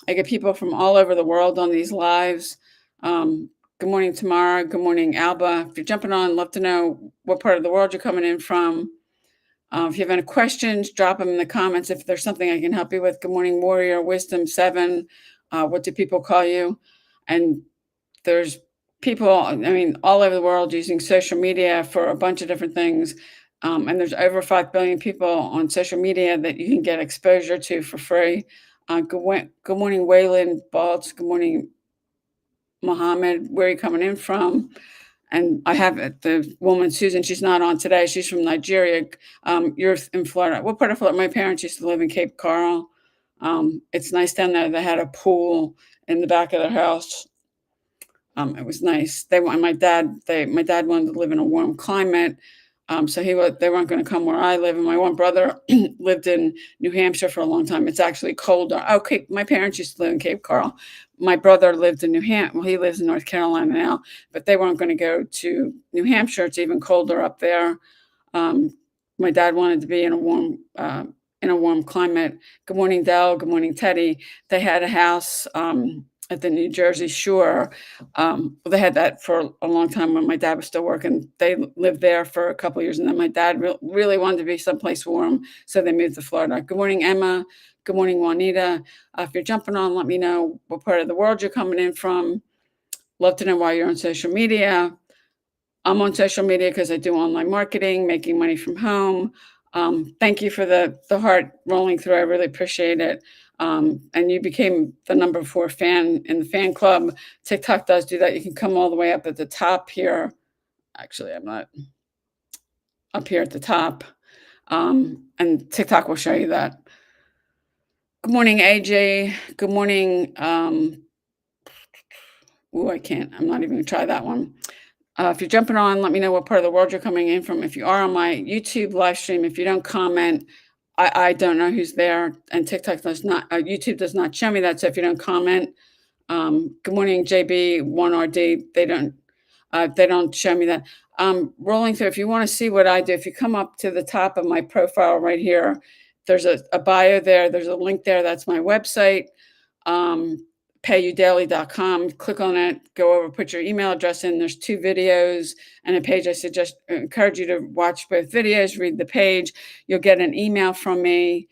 [SPEAKER 1] I get people from all over the world on these lives. Good morning, Tamara. Good morning, Alba. If you're jumping on, love to know what part of the world you're coming in from. If you have any questions, drop them in the comments. If there's something I can help you with. Good morning, Warrior Wisdom 7. What do people call you? And there's people, I mean, all over the world using social media for a bunch of different things. And there's over 5 billion people on social media that you can get exposure to for free. Good morning, Wayland Baltz. Good morning, Mohammed. Where are you coming in from? And I have the woman, Susan, she's not on today. She's from Nigeria. You're in Florida. What part of Florida? My parents used to live in Cape Coral. It's nice down there. They had a pool in the back of their house. It was nice. My dad wanted to live in a warm climate. So they weren't going to come where I live. And my one brother lived in New Hampshire for a long time. It's actually colder. Okay, my parents used to live in Cape Coral. My brother lived in New Hampshire. Well, he lives in North Carolina now, but they weren't going to go to New Hampshire. It's even colder up there. My dad wanted to be in a warm climate. Good morning, Dell. Good morning, Teddy. They had a house at the New Jersey shore. They had that for a long time when my dad was still working. They lived there for a couple of years, and then my dad really wanted to be someplace warm, so they moved to Florida. Good morning, Emma. Good morning, Juanita. If you're jumping on, let me know what part of the world you're coming in from. Love to know why you're on social media. I'm on social media because I do online marketing, making money from home. Thank you for the heart rolling through. I really appreciate it. And you became the #4 fan in the fan club. TikTok does do that. You can come all the way up at the top here. Actually, I'm not up here at the top. And TikTok will show you that. Good morning, AJ. Good morning. Ooh, I can't. I'm not even gonna try that one. If you're jumping on, let me know what part of the world you're coming in from. If you are on my YouTube live stream, if you don't comment, I don't know who's there, and TikTok does not. YouTube does not show me that. So if you don't comment, good morning, JB, one RD. They don't show me that. Rolling through. If you want to see what I do, if you come up to the top of my profile right here, there's a bio there. There's a link there. That's my website. Um, payudaily.com. Click on it, go over, put your email address in. There's two videos and a page. Encourage you to watch both videos, read the page. You'll get an email from me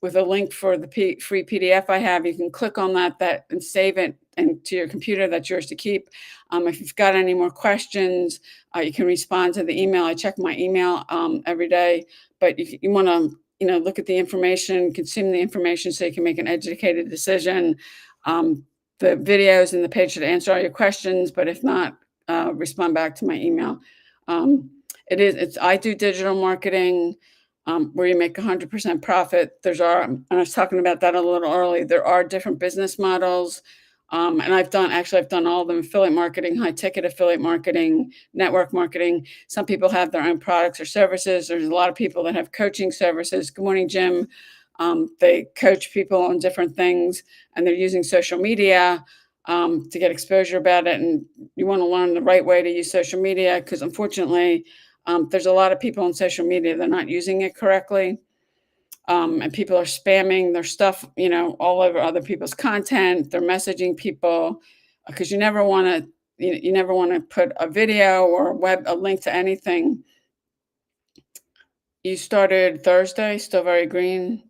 [SPEAKER 1] with a link for the free PDF I have. You can click on that and save it and to your computer. That's yours to keep. If you've got any more questions, you can respond to the email. I check my email every day, but you want to look at the information, consume the information so you can make an educated decision. Um, the videos and the page should answer all your questions, but if not, respond back to my email. I do digital marketing where you make 100% profit. And I was talking about that a little early. There are different business models. And I've done all of them: affiliate marketing, high ticket affiliate marketing, network marketing. Some people have their own products or services. There's a lot of people that have coaching services. Good morning, Jim. They coach people on different things, and they're using social media to get exposure about it. And you want to learn the right way to use social media, because unfortunately, there's a lot of people on social media that are not using it correctly. And people are spamming their stuff, all over other people's content. They're messaging people because you never want to, you never want to put a video or a link to anything. You started Thursday, still very green.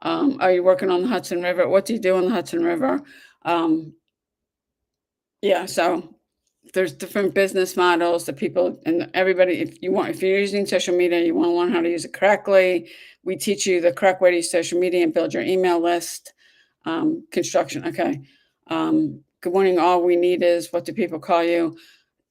[SPEAKER 1] Are you working on the Hudson River? What do you do on the Hudson River? Um, yeah, so there's different business models that people and everybody, if you're using social media, you want to learn how to use it correctly. We teach you the correct way to use social media and build your email list. Construction. Okay. Good morning. All we need is, what do people call you?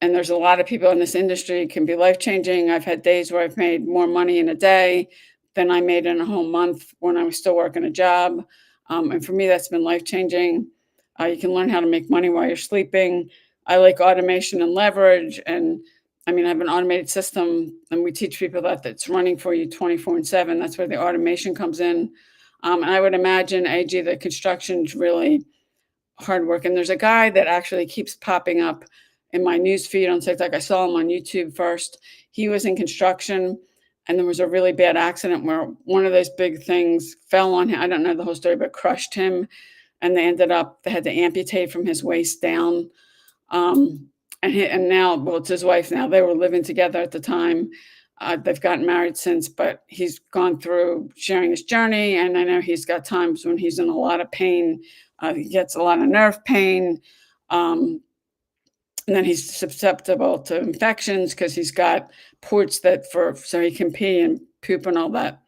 [SPEAKER 1] And there's a lot of people in this industry. It can be life-changing. I've had days where I've made more money in a day than I made in a whole month when I was still working a job. And for me, that's been life-changing. You can learn how to make money while you're sleeping. I like automation and leverage. And I mean, I have an automated system, and we teach people that's running for you 24/7. That's where the automation comes in. And I would imagine, AG, the construction's really hard work. And there's a guy that actually keeps popping up in my news feed on TikTok. I saw him on YouTube first. He was in construction, and there was a really bad accident where one of those big things fell on him. I don't know the whole story, but crushed him. And they had to amputate from his waist down. And now, well, it's his wife now. They were living together at the time. They've gotten married since, but he's gone through sharing his journey. And I know he's got times when he's in a lot of pain. He gets a lot of nerve pain. And then he's susceptible to infections because he's got ports so he can pee and poop and all that.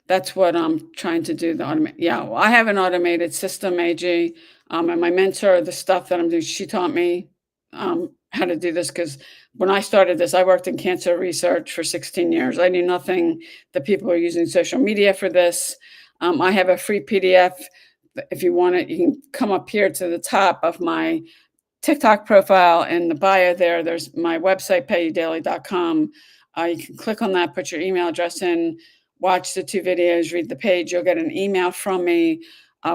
[SPEAKER 1] That's what I'm trying to do. Yeah, well, I have an automated system, AG. And my mentor, the stuff that I'm doing, she taught me how to do this, because when I started this, I worked in cancer research for 16 years. I knew nothing that people are using social media for this. I have a free PDF. If you want it, you can come up here to the top of my TikTok profile. In the bio there's my website, payudaily.com. You can click on that, put your email address in, watch the two videos, read the page. You'll get an email from me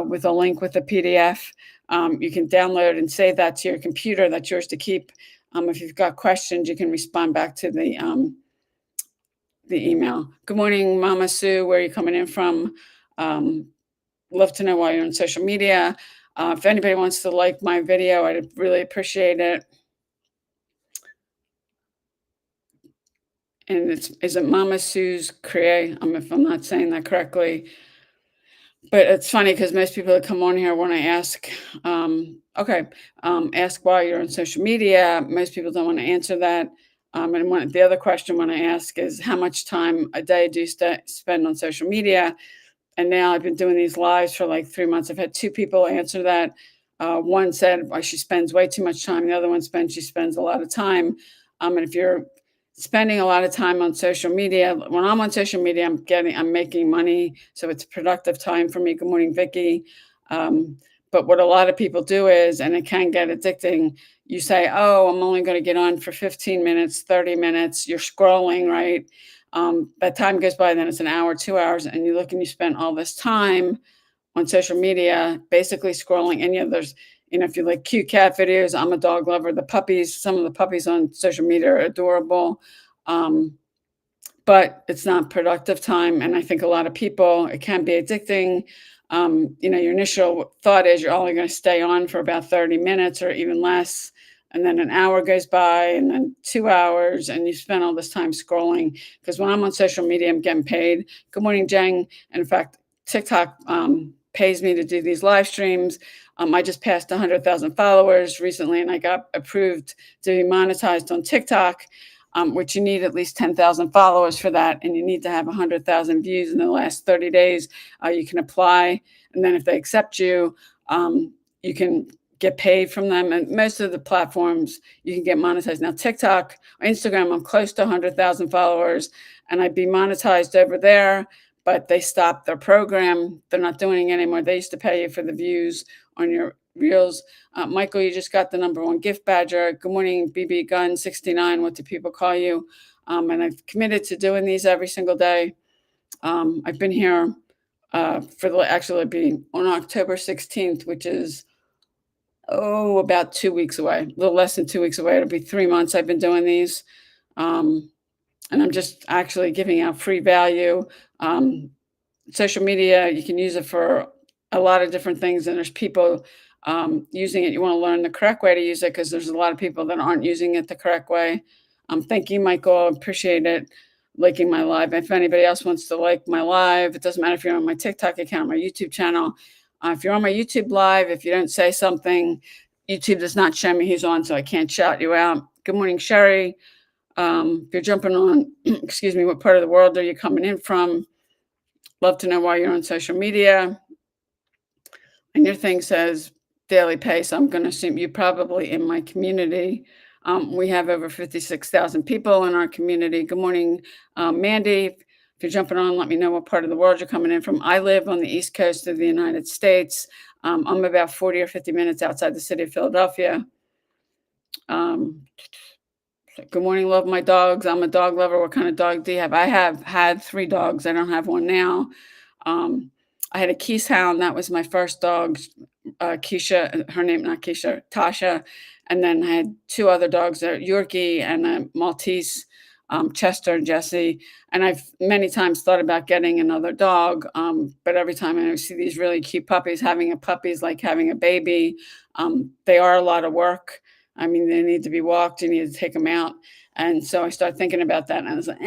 [SPEAKER 1] with a link with a PDF. You can download and save that to your computer. That's yours to keep. If you've got questions, you can respond back to the email. Good morning, Mama Sue. Where are you coming in from? Love to know why you're on social media. If anybody wants to like my video, I'd really appreciate it. And is it Mama Sue's Cree? If I'm not saying that correctly. But it's funny because most people that come on here, when I ask, ask why you're on social media, most people don't want to answer that. And the other question when I ask is, how much time a day do you spend on social media? And now I've been doing these lives for like 3 months. I've had two people answer that. One said, she spends way too much time. The other one she spends a lot of time. And if you're spending a lot of time on social media. When I'm on social media, I'm making money, so it's productive time for me. Good morning, Vicky. Um, but what a lot of people do is, and it can get addicting. You say, "Oh, I'm only going to get on for 15 minutes, 30 minutes." You're scrolling, right? That time goes by, then it's an hour, 2 hours, and you look and you spend all this time on social media, basically scrolling. And there's, if you like cute cat videos, I'm a dog lover. The puppies, some of the puppies on social media are adorable. Um, but it's not productive time. And I think a lot of people, it can be addicting. Your initial thought is you're only going to stay on for about 30 minutes or even less. And then an hour goes by and then 2 hours, and you spend all this time scrolling. Because when I'm on social media, I'm getting paid. Good morning, Jeng. And in fact, TikTok pays me to do these live streams. I just passed 100,000 followers recently, and I got approved to be monetized on TikTok, which you need at least 10,000 followers for that, and you need to have 100,000 views in the last 30 days. You can apply, and then if they accept you, you can get paid from them. And most of the platforms you can get monetized. Now, TikTok, Instagram, I'm close to 100,000 followers, and I'd be monetized over there, but they stopped their program. They're not doing it anymore. They used to pay you for the views on your reels. Michael, you just got the #1 gift badger. Good morning, BB Gun 69. What do people call you? And I've committed to doing these every single day. I've been here actually it'll be on October 16th, which is about 2 weeks away, a little less than 2 weeks away. It'll be 3 months I've been doing these. Um, and I'm just actually giving out free value. Um, Social media, you can use it for a lot of different things, and there's people using it. You want to learn the correct way to use it, because there's a lot of people that aren't using it the correct way. Thank you, Michael. Appreciate it. Liking my live. If anybody else wants to like my live, it doesn't matter if you're on my TikTok account, my YouTube channel. If you're on my YouTube live, if you don't say something, YouTube does not show me who's on, so I can't shout you out. Good morning, Sherry. If you're jumping on, excuse me, what part of the world are you coming in from? Love to know why you're on social media. And your thing says daily pay, so I'm going to assume you're probably in my community. We have over 56,000 people in our community. Good morning, Mandy. If you're jumping on, let me know what part of the world you're coming in from. I live on the East Coast of the United States. I'm about 40 or 50 minutes outside the city of Philadelphia. Good morning, love my dogs. I'm a dog lover. What kind of dog do you have? I have had 3 dogs. I don't have one now. I had a Keeshond. That was my first dog, Keisha. Her name, not Keisha, Tasha. And then I had 2 other dogs, a Yorkie and a Maltese, Chester and Jesse. And I've many times thought about getting another dog, but every time I see these really cute puppies, having a puppy is like having a baby. They are a lot of work. I mean, they need to be walked. You need to take them out. And so I started thinking about that, and I was like,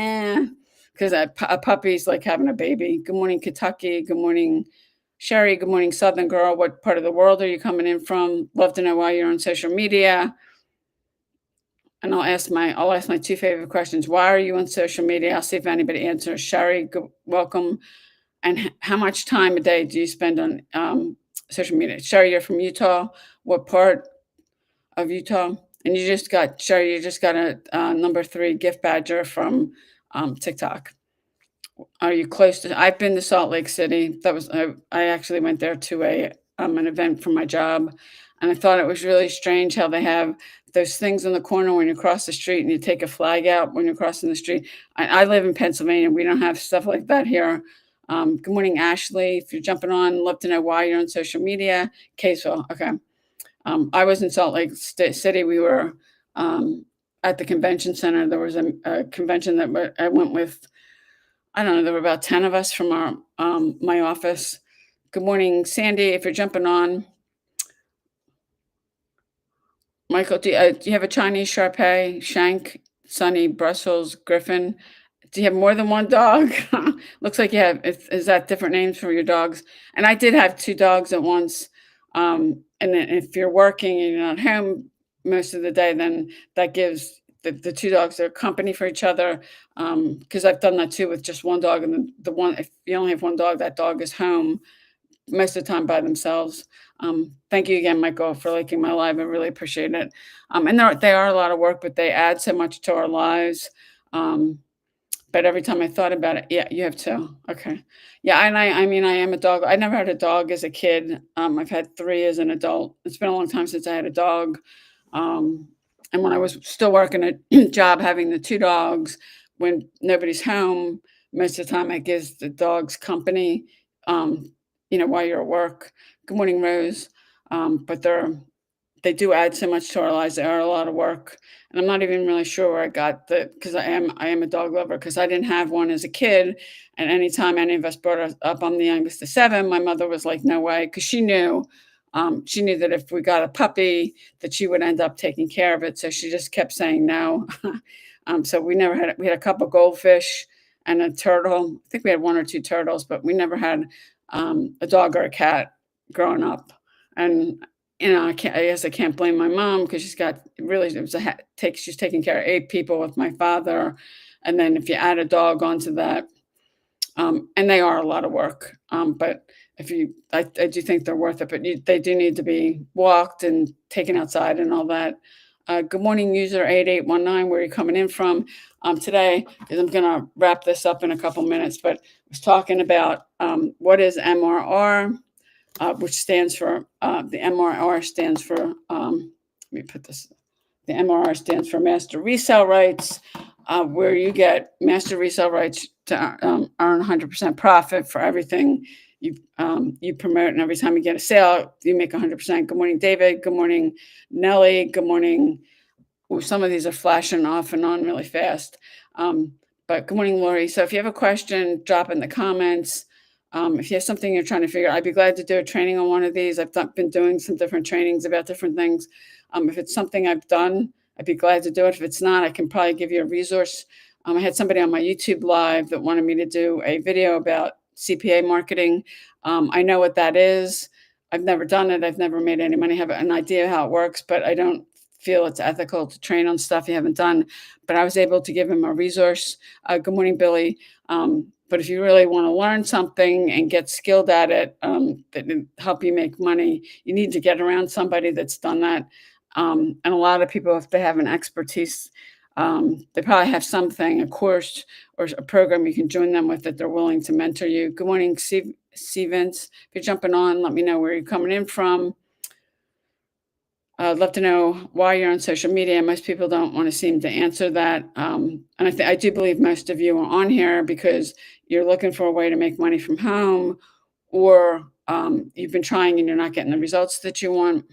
[SPEAKER 1] because a puppy's like having a baby. Good morning, Kentucky. Good morning, Sherry. Good morning, Southern Girl. What part of the world are you coming in from? Love to know why you're on social media. And I'll ask my 2 favorite questions. Why are you on social media? I'll see if anybody answers. Sherry, welcome. And how much time a day do you spend on social media? Sherry, you're from Utah. What part of Utah? And Sherry, you just got a #3 gift badger from TikTok. Are you close to? I've been to Salt Lake City. I actually went there to an event for my job, and I thought it was really strange how they have those things in the corner when you cross the street, and you take a flag out when you're crossing the street. I live in Pennsylvania. We don't have stuff like that here. Good morning, Ashley. If you're jumping on, love to know why you're on social media. Kaysville, okay. I was in Salt Lake City. We were at the convention center. There was a convention that I went with. I don't know. There were about 10 of us from my office. Good morning, Sandy. If you're jumping on, Michael, do you have a Chinese Shar Pei, Shank, Sunny, Brussels, Griffin? Do you have more than one dog? Looks like you have. Is that different names for your dogs? And I did have 2 dogs at once. And then if you're working and you're not home most of the day, then that gives the 2 dogs their company for each other. Because I've done that too with just one dog, and the one, if you only have one dog, that dog is home most of the time by themselves. Thank you again, Michael, for liking my live. I really appreciate it. And they are a lot of work, but they add so much to our lives. Um, but every time I thought about it, yeah, you have two. Okay. Yeah, and I mean, I am a dog. I never had a dog as a kid. I've had three as an adult. It's been a long time since I had a dog. Um, and when I was still working a job, having the two dogs, when nobody's home, most of the time I gives the dogs company. Um, while you're at work. Good morning, Rose. But they do add so much to our lives. They are a lot of work, and I'm not even really sure where I got the because I am a dog lover because I didn't have one as a kid, and anytime any of us brought us up, I'm the youngest of seven. My mother was like, "No way," because she knew that if we got a puppy, that she would end up taking care of it. So she just kept saying no. So we had a couple goldfish and a turtle. I think we had one or two turtles, but we never had a dog or a cat growing up. And I guess I can't blame my mom because she's got really it was a take she's taking care of 8 people with my father, and then if you add a dog onto that, and they are a lot of work, but if you I do think they're worth it, but they do need to be walked and taken outside and all that. Good morning, user 8819, where are you coming in from? Today, because I'm gonna wrap this up in a couple minutes, but I was talking about, what is MRR? Which stands for the MRR stands for let me put this the MRR stands for master resale rights, where you get master resale rights to earn 100% profit for everything you promote, and every time you get a sale, you make 100%. Good morning, David. Good morning, Nellie. Good morning. Ooh, some of these are flashing off and on really fast. But good morning, Lori. So if you have a question, drop in the comments. If you have something you're trying to figure out, I'd be glad to do a training on one of these. Been doing some different trainings about different things. If it's something I've done, I'd be glad to do it. If it's not, I can probably give you a resource. I had somebody on my YouTube live that wanted me to do a video about CPA marketing. I know what that is. I've never done it. I've never made any money. I have an idea how it works, but I don't feel it's ethical to train on stuff you haven't done. But I was able to give him a resource. Good morning, Billy. But if you really want to learn something and get skilled at it, that help you make money, you need to get around somebody that's done that. And a lot of people, if they have an expertise, they probably have something, a course or a program you can join them with that they're willing to mentor you. Good morning, Vince. If you're jumping on, let me know where you're coming in from. I'd love to know why you're on social media. Most people don't want to seem to answer that. And I do believe most of you are on here because you're looking for a way to make money from home, or you've been trying and you're not getting the results that you want.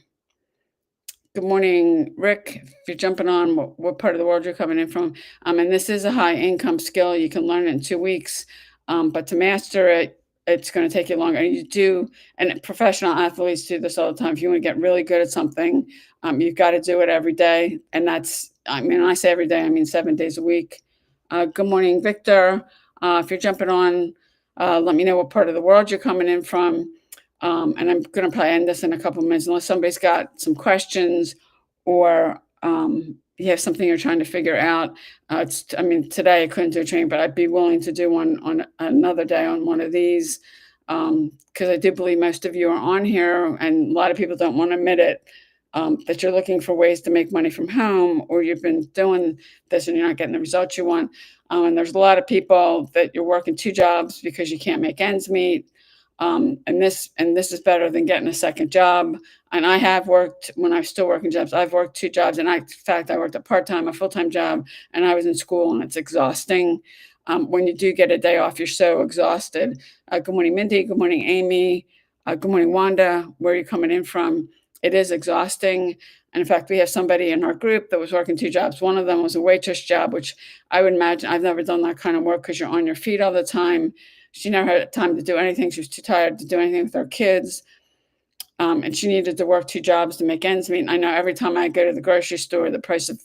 [SPEAKER 1] Good morning, Rick. If you're jumping on, what part of the world you're coming in from? And this is a high income skill. You can learn it in 2 weeks, but to master it, it's going to take you longer. And professional athletes do this all the time. If you want to get really good at something, you've got to do it every day. And when I say every day, I mean 7 days a week. Good morning, Victor. If you're jumping on, let me know what part of the world you're coming in from. And I'm going to probably end this in a couple of minutes, unless somebody's got some questions or you have something you're trying to figure out. Today I couldn't do a training, but I'd be willing to do one on another day on one of these, because I do believe most of you are on here, and a lot of people don't want to admit it, that you're looking for ways to make money from home, or you've been doing this and you're not getting the results you want. And there's a lot of people that you're working 2 jobs because you can't make ends meet. And this is better than getting a second job. And I have worked when I was still working jobs. I've worked 2 jobs, and in fact, I worked a part-time, a full-time job, and I was in school, and it's exhausting. When you do get a day off, you're so exhausted. Good morning, Mindy. Good morning, Amy. Good morning, Wanda. Where are you coming in from? It is exhausting. And in fact, we have somebody in our group that was working 2 jobs. One of them was a waitress job, which I would imagine I've never done that kind of work because you're on your feet all the time. She never had time to do anything. She was too tired to do anything with her kids. And she needed to work 2 jobs to make ends meet. And I know every time I go to the grocery store, the price of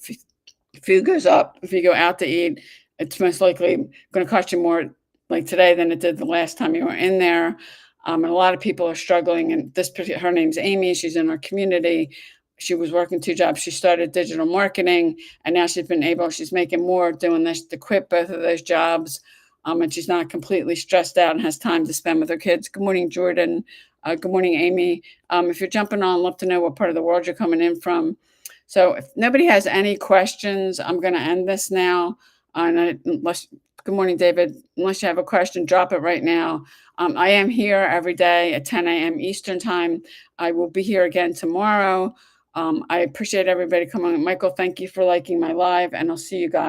[SPEAKER 1] food goes up. If you go out to eat, it's most likely going to cost you more like today than it did the last time you were in there. And a lot of people are struggling. And her name's Amy. She's in our community. She was working 2 jobs. She started digital marketing, and now she's making more doing this to quit both of those jobs. And she's not completely stressed out and has time to spend with her kids. Good morning, Jordan. Good morning, Amy. If you're jumping on, I'd love to know what part of the world you're coming in from. So if nobody has any questions, I'm going to end this now. And unless, good morning, David. Unless you have a question, drop it right now. I am here every day at 10 a.m. Eastern time. I will be here again tomorrow. I appreciate everybody coming. Michael, thank you for liking my live, and I'll see you guys.